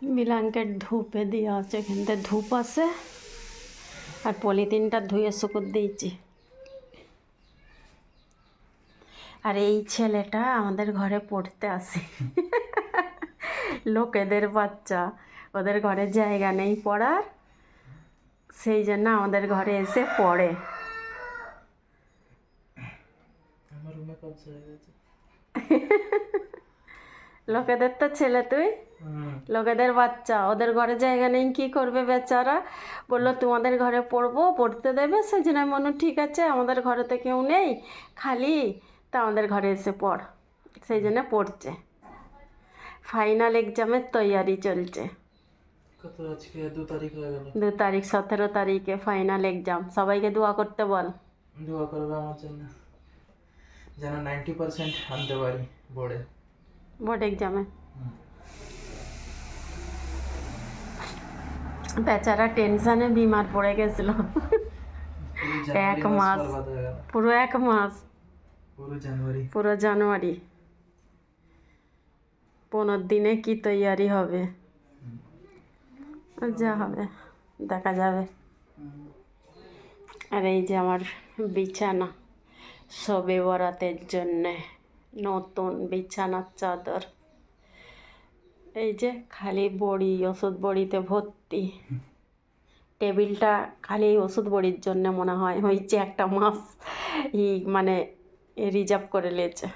Blanket ধূপে দেওয়া আছে, এখান থেকে ধূপ আছে আর পলিথিনটা ধুয়ে শুকুর দিয়েছি। আর এই ছেলেটা আমাদের ঘরে পড়তে আসে লোকেদের বাচ্চা, ওদের ঘরে জায়গা নেই পড়ার, সেই জন্য আমাদের ঘরে এসে পড়ে। লোকেদের তো ছেলে তুই, লোকেদের বাচ্চা, ওদের ঘরে জায়গা নেই, কি করবে বেচারা? বললো তোমাদের ঘরে পড়বো, পড়তে দেবে, সেই জন্য আমি বললাম ঠিক আছে, আমাদের ঘরে তো কেউ নেই খালি, তা আমাদের ঘরে এসে পড়। সেই জন্য পড়ছে। ফাইনাল এক্সামের তৈয়ারি চলছে। কত আজকে 2 তারিখ হয়ে গেল। 2 তারিখ 17 তারিখে ফাইনাল এক্সাম। সবাইকে দোয়া করতে বল। দোয়া করবে আমার জন্য, যেন 90% আনতে পারি বোর্ড এক্সামে। বেচারা টেনশনে বিমার পড়ে গেছিল। এক মাস, পুরো 1 মাস, পুরো জানুয়ারি 15 দিনে কি তৈয়ারি হবে, যা হবে দেখা যাবে। আর এই যে আমার বিছানা, শবে বরাতের জন্যে নতুন বিছানার চাদর। এই যে খালি বড়ি, ওষুধ বড়িতে ভর্তি। টেবিলটা খালি ওষুধ বড়ির জন্য মনে হয় হয়েছে 1 মাস মানে রিজার্ভ করে নিয়েছে।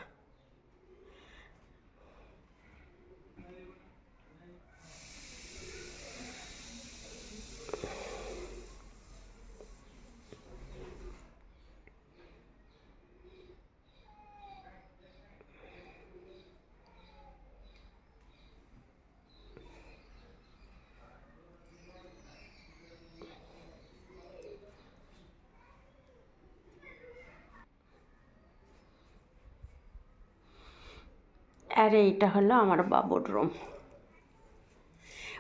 আর এইটা হলো আমার বাবুর রুম,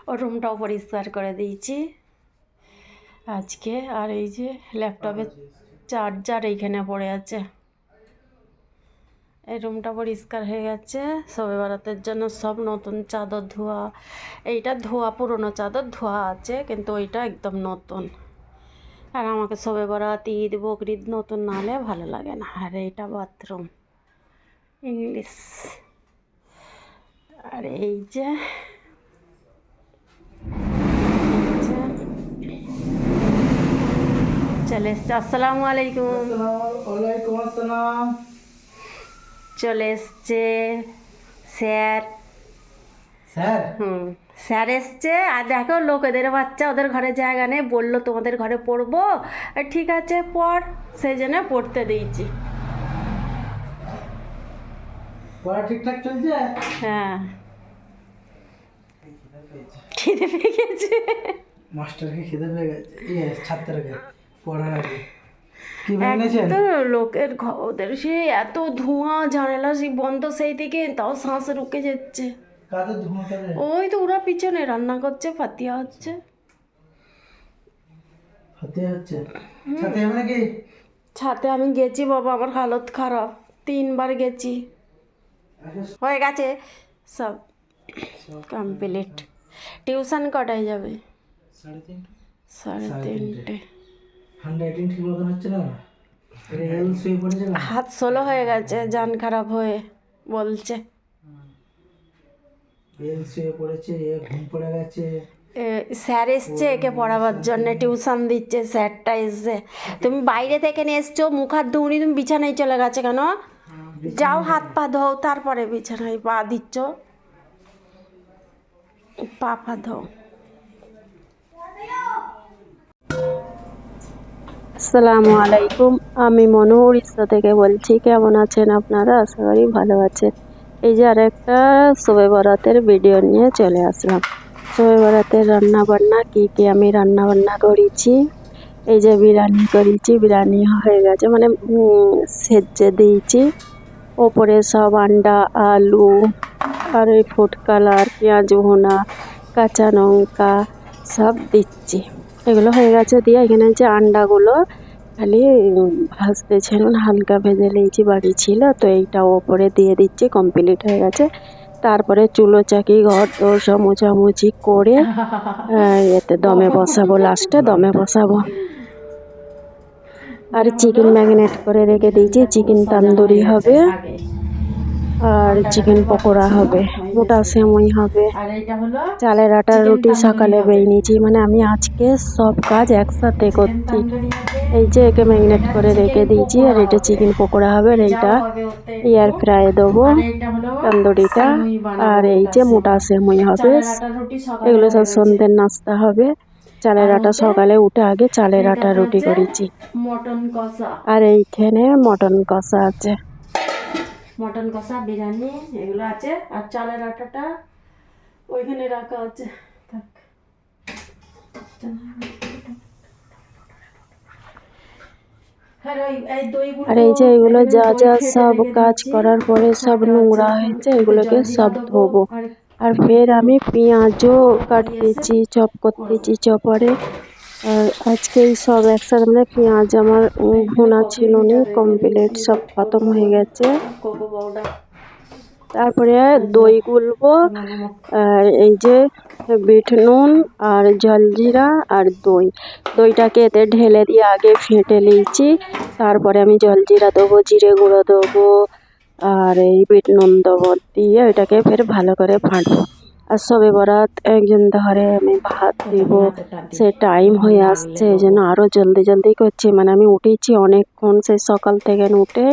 ওর রুমটাও পরিষ্কার করে দিয়েছি আজকে। আর এই যে ল্যাপটপের চার্জার এইখানে পড়ে আছে। এই রুমটা পরিষ্কার হয়ে গেছে। শবে বরাতের জন্য সব নতুন চাদর ধোয়া, এইটা ধোয়া, পুরনো চাদর ধোয়া আছে কিন্তু ওইটা একদম নতুন। আর আমাকে শবে বরাত, ঈদ, বকরিদ নতুন না হলে ভালো লাগে না। আর এইটা বাথরুম, ইংলিশ। আর এই যে চলে এসছে। আসসালামু আলাইকুম। ওয়ালাইকুম আসসালাম। চলে এসছে স্যার। স্যার এসছে। আর দেখো লোকেদের বাচ্চা, ওদের ঘরে জায়গা নেই, বললো তোমাদের ঘরে পড়বো। ঠিক আছে পড়, সেই জন্য পড়তে দিয়েছি। পড়া ঠিকঠাক চলছে? হ্যাঁ, খিদে পেয়ে গেছে। মাস্টারকে খিদে পেয়ে গেছে, ছাত্রকে পড়ার আগে তো লোকের ওদের সেই এত ধোঁয়া, জানালা সেই বন্ধ সেই থেকে, তাও শ্বাস রুকে যাচ্ছে। ওই তো ওরা পিছনে রান্না করছে, ফাতিয়া হচ্ছে। ছাতে আমি গেছি বাবা, আমার হালত খারাপ, 3 বার গেছি। হয়ে গেছে সব কমপ্লিট। টিউশন কটায় যাবে? 3:30। হাত সোলো হয়ে গেছে, জান খারাপ হয়ে বলছে। স্যার এসছে একে পড়াবার জন্য, টিউশন দিচ্ছে স্যারটা এসছে। তুমি বাইরে থেকে নিয়ে এসছো, মুখ হাত ধুনি, তুমি বিছানায় চলে গেছে কেন? যাও হাত পা ধোও, তারপরে বিছানায় পা দিচ্ছ, পা ধোও। আসসালামু আলাইকুম, আমি মনু উড়িষ্যা থেকে বলছি। কেমন আছেন আপনারা? আশা করি ভালো আছেন। এই যে আর একটা শবে বরাতের ভিডিও নিয়ে চলে আসলাম। শবে বরাতের রান্না বান্না কি আমি রান্না বান্না করেছি। এই যে বিরিয়ানি করেছি, বিরিয়ানি হয়ে গেছে, মানে সেজে দিয়েছি। ওপরে সব আন্ডা, আলু আর ওই ফুড কালার, পেঁয়াজ ভুনা, কাঁচা লঙ্কা সব দিচ্ছি। এগুলো হয়ে গেছে। দিয়ে এখানে যে আন্ডাগুলো খালি ভাজতেছিলাম, হালকা ভেজে নিয়েছি, বাকি ছিল তো এইটা ওপরে দিয়ে দিচ্ছি। কমপ্লিট হয়ে গেছে। তারপরে চুলো চাকি ঘর দোর সব মোছামুছি করে এতে দমে বসাবো, লাস্টে দমে বসাবো। আর চিকেন ম্যারিনেট করে রেখে দিয়েছি, চিকেন তান্দুরি হবে আর চিকেন পকোড়া হবে, মোটা সেমই হবে, চালের আটার রুটি সকালে বেয়ে নিয়েছি। মানে আমি আজকে সব কাজ একসাথে করছি। এই যে একে ম্যারিনেট করে রেখে দিয়েছি, আর এটা চিকেন পকোড়া হবে, আর এইটা এয়ার ফ্রাই দেবো তন্দুরিটা, আর এই যে মোটা সেমই হবে। এগুলো সব সন্ধ্যের নাস্তা হবে। চালের আটা সকালে উঠে আগে চালের আটা রুটি করেছি। মটন কষা, আর এইখানে মটন কষা আছে, মটন কষা, বিরিয়ানি এগুলো আছে। আর চালের আটাটা ওইখানে রাখা আছে। থাক। আর এই যে এগুলো যা যা সব কাজ করার পরে সব নোংরা হয়েছে, এগুলোকে সব ধোবো। আর ফের আমি পেঁয়াজও কাটতেছি, চপ করতেছি চপারে। আর আজকে এই সব একসাথে মানে পেঁয়াজ আমার ভুনা ছিল না, কমপ্লিট সব খতম হয়ে গেছে। তারপরে দই গুলবো, আর এই যে বিট নুন আর জলজিরা আর দইটাকে এতে ঢেলে দিয়ে আগে ফেটে নিয়েছি। তারপরে আমি জলজিরা দেবো, জিরে গুঁড়ো দেবো, আর এই বিট নুন দেবো, দিয়ে এটাকে ফের ভালো করে ফাটবো। আর সবে বরাত একজন ধরে আমি ভাত দিব, সে টাইম হয়ে আসছে, এই জন্য আরও জলদি জলদি করছি। মানে আমি উঠেছি অনেকক্ষণ, সেই সকাল থেকে উঠে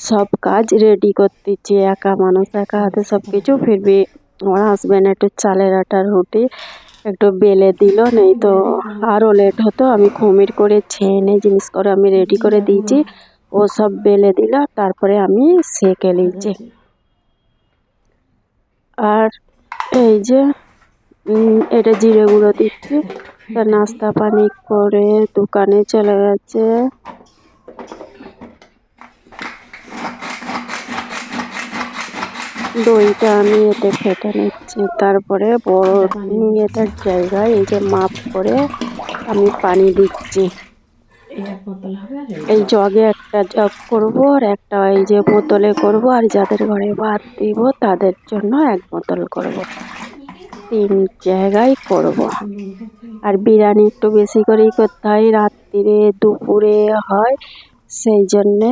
সব কাজ রেডি করতেছি, একা মানুষ একা হাতে সব কিছু। ফিরবি আমার হাজব্যান্ড একটু চালের আটার রুটি একটু বেলে দিল, নেই তো আরও লেট হতো। আমি খুমির করে ছেনে জিনিস করে আমি রেডি করে দিয়েছি, ও সব বেলে দিল, তারপরে আমি সেঁকে নিয়েছি। আর এই যে এটা জিরে গুঁড়ো দিচ্ছি। তা নাস্তা পানি করে দোকানে চলে গেছে। দইটা আমি এতে ফেটে নিচ্ছি, তারপরে বড় এটার জায়গায় এই যে মাপ করে আমি পানি দিচ্ছি। এই জগে একটা জগ করব, আর একটা এই যে বোতলে করব, আর যাদের ঘরে ভাত দিব তাদের জন্য এক বোতল করব, 3 জায়গায় করব। আর বিরিয়ানি একটু বেশি করেই করতে হয়, রাত্রিরে দুপুরে হয়, সেই জন্যে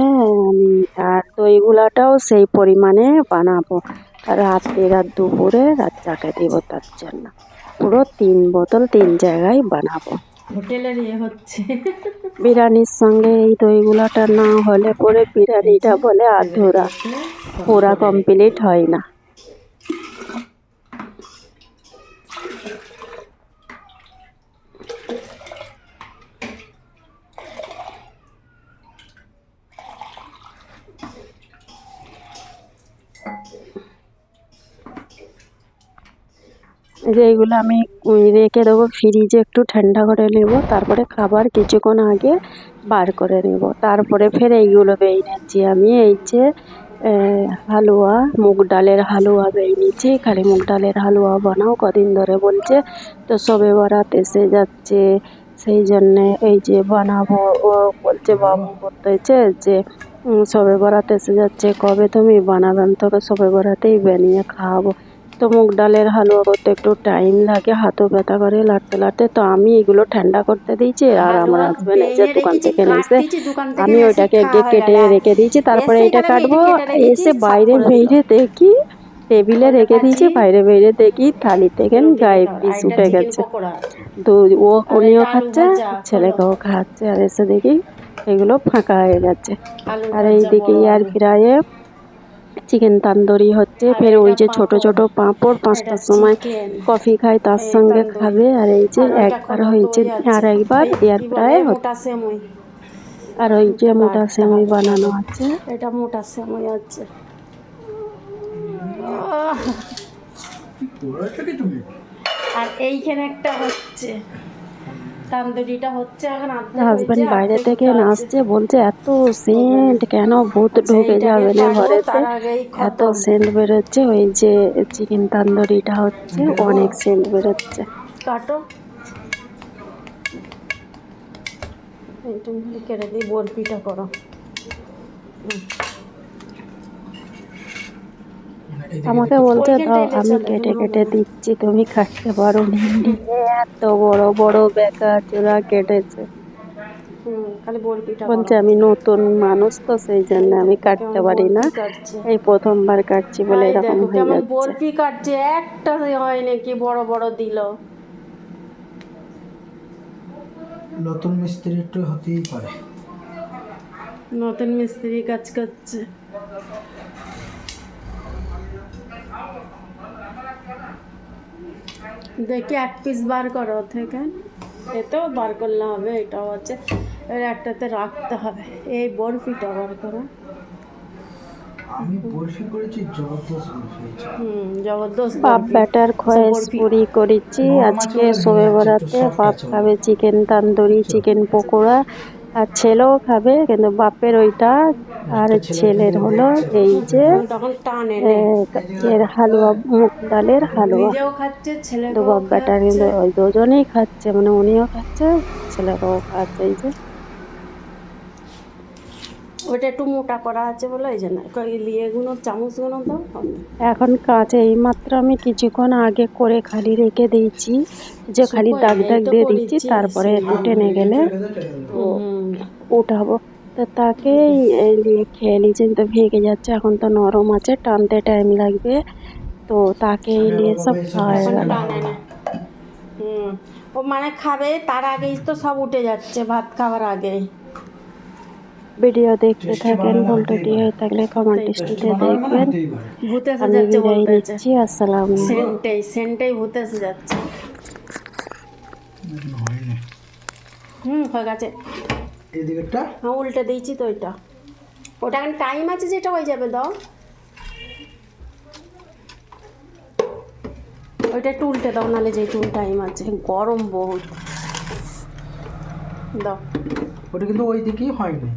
আর দইগুলাটাও সেই পরিমাণে বানাবো, রাত্রে আর দুপুরে রাতটাকে দিব, তার জন্য পুরো 3 বোতল 3 জায়গায় বানাবো। হোটেলের হচ্ছে বিরিয়ানির সঙ্গে এই দইগুলাটা না হলে পরে বিরিয়ানিটা বলে আধুরা, পুরা কমপ্লিট হয় না। যে এইগুলো আমি রেখে দেবো ফ্রিজে, একটু ঠান্ডা করে নেব, তারপরে খাবার কিছুক্ষণ আগে বার করে নেব। তারপরে ফের এইগুলো বেয়ে নিচ্ছি আমি, এই যে হালুয়া, মুগ ডালের হালুয়া বেয়ে নিচ্ছি। খালি মুগ ডালের হালুয়া বানাও কদিন ধরে বলছে, তো সবে বরাত এসে যাচ্ছে, সেই জন্যে এই যে বানাবো। ও বলছে বাবু বলতেছে যে সবে বরাত এসে যাচ্ছে, কবে তুমি বানাবেন, তোকে সবে বরাতেই বানিয়ে খাওয়াবো। তো মুগ ডালের হালুয়া করতে একটু টাইম লাগে, হাতও ব্যথা করে লাটতে লাটতে, তো আমি এগুলো ঠান্ডা করতে দিয়েছি। আর আমার হাজব্যান্ড এই যে দোকান থেকে নিয়েছে, আমি ওইটাকে আগে কেটে রেখে দিয়েছি, তারপরে এটা কাটবো। এসে বাইরে বেরিয়ে দেখি টেবিলে রেখে দিয়েছি, বাইরে বেরিয়ে দেখি থালি থেকে গায়ে পিস উঠে গেছে। তো উনিও খাচ্ছে, ছেলেকেও খাচ্ছে, আর এসে দেখি এগুলো ফাঁকা হয়ে গেছে। আর এইদিকে এয়ার ফ্রাইয়ে চিকেন তান্দুরি হচ্ছে। ফের ওই যে ছোট ছোট পাঁপড় 5টার সময় কফি খায় তার সঙ্গে খাবে। আর এই যে একবার হয়েছে, আর একবার এয়ার ফ্রাই হচ্ছে। আর ওই যে মোটা সেমই বানানো আছে, এটা মোটা সেমই আছে। আর এইখানে একটা হচ্ছে তান্দুরিটা হচ্ছে, এখন হাজব্যান্ড বাইরে থেকে আসছে, বলছে এত সেন্ট কেন, ভূত ঢুকে যাবে না ঘরেতে, এত সেন্ট বেরোচ্ছে। ওই যে চিকেন তান্দুরিটা হচ্ছে, অনেক সেন্ট বেরোচ্ছে। কাটো এইটা কেটে দিই, বরফিটা করো। আমাকে বলছে দাও, ওইখানটা আমি এলে চলে, কেটে এগুলো কেটে হবে না। দিচ্ছি, তুমি কাটতে পারো নি। এত বড় বড় বেকা চূড়া কেটেছে। খালি বরফিটা বলছে করো। আমি নতুন মানুষ তো সেই জন্য এই আমি দেখো কাটতে কেমন পারি না, বরফি কাটছে। এই প্রথমবার কাটছি বলে এই এরকম দেখো হয়ে কেমন যাচ্ছে। বরফি কাটছে, একটা হয় নাকি বড় বড় দিল। নতুন মিস্ত্রি একটু হতেই পারে। নতুন মিস্ত্রি কাজ করছে। দেখি এক পিস বার করো থেকে, এতেও বার করলে হবে, এটাও আছে, এর একটাতে রাখতে হবে। এই বরফিটা বার করো। আমি বরফি করেছি, জবরদস্ত বরফি হয়েছে। জবরদস্ত বাপ বরফি। বেটার সব খয়েস বরফি পুরি করেছি নরম আছে আজকে বলে ভেঙে শবে যাচ্ছে, একটু বরাতে। সফট বাপ আছে খাবে বলে। চিকেন তান্দুরি, বুঝছো? চিকেন পকোড়া, আর ছেলেও খাবে, কিন্তু বাপের ওইটা আর একটা ছেলে ছেলের কিন্তু হলো দেখছে। এই যে তখন টানে এ, নে। এর হালুয়া, মুগ ডালের হালুয়া। নিজেও খাচ্ছে, তো ছেলেকেও বাপ বেটা খাচ্ছে। কিন্তু ওই দুজনেই খাচ্ছে, মানে উনিও খাচ্ছে, ছেলেটাও খাচ্ছে। এই যে ওটা একটু মোটা করা আছে বলে এই জন্য ইয়েগুলো চামচগুলো তো হবে। এখন কাছে এইমাত্র আমি কিছুক্ষণ আগে করে খালি রেখে দিয়েছি, যে খালি দাগ শুকোয়নি, এই দাগ তো দিয়ে দিচ্ছি, করেছি তারপরে সেই। একটু টেনে গেলে তো উঠাবো। তো তাকে নিয়ে খেয়ে নিয়েছি, তো ভেঙে যাচ্ছে, এখন তো নরম আছে, টানতে টাইম লাগবে, তো তাকে নিয়ে সব খাওয়া হয়ে এখন গেল। টানে না। ও মানে খাবে তার আগেই তো সব উঠে যাচ্ছে, ভাত খাওয়ার আগেই। ভিডিও দেখতে টেস্টি থাকেন, বানালে ভুলটুটি হতেই পারে। হয়ে থাকলে কমেন্ট টেস্টি টেস্টি স্টিতে বানালে মানে দেখবেন। হতেই পারে। ভূতে এসে আমি যাচ্ছে বিদায় বলতেছে, নিচ্ছি, আসসালাম। সেন্টেই ভূতে এসে যাচ্ছে। এখনো হয়নি। হয়ে গেছে। এদিকেরটা হ্যাঁ উল্টে দিয়েছি তো ওইটা। ওটা এখন টাইম আছে, যেটা হয়ে যাবে দাও। ওইটা একটু উল্টে দাও, নাহলে যেটুকু টাইম আছে, গরম বহুত। দাও। ওটা কিন্তু ওই দিকেই হয়নি।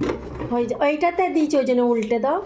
ওইটাতে দিয়েছি, ওই জন্য উল্টে দাও।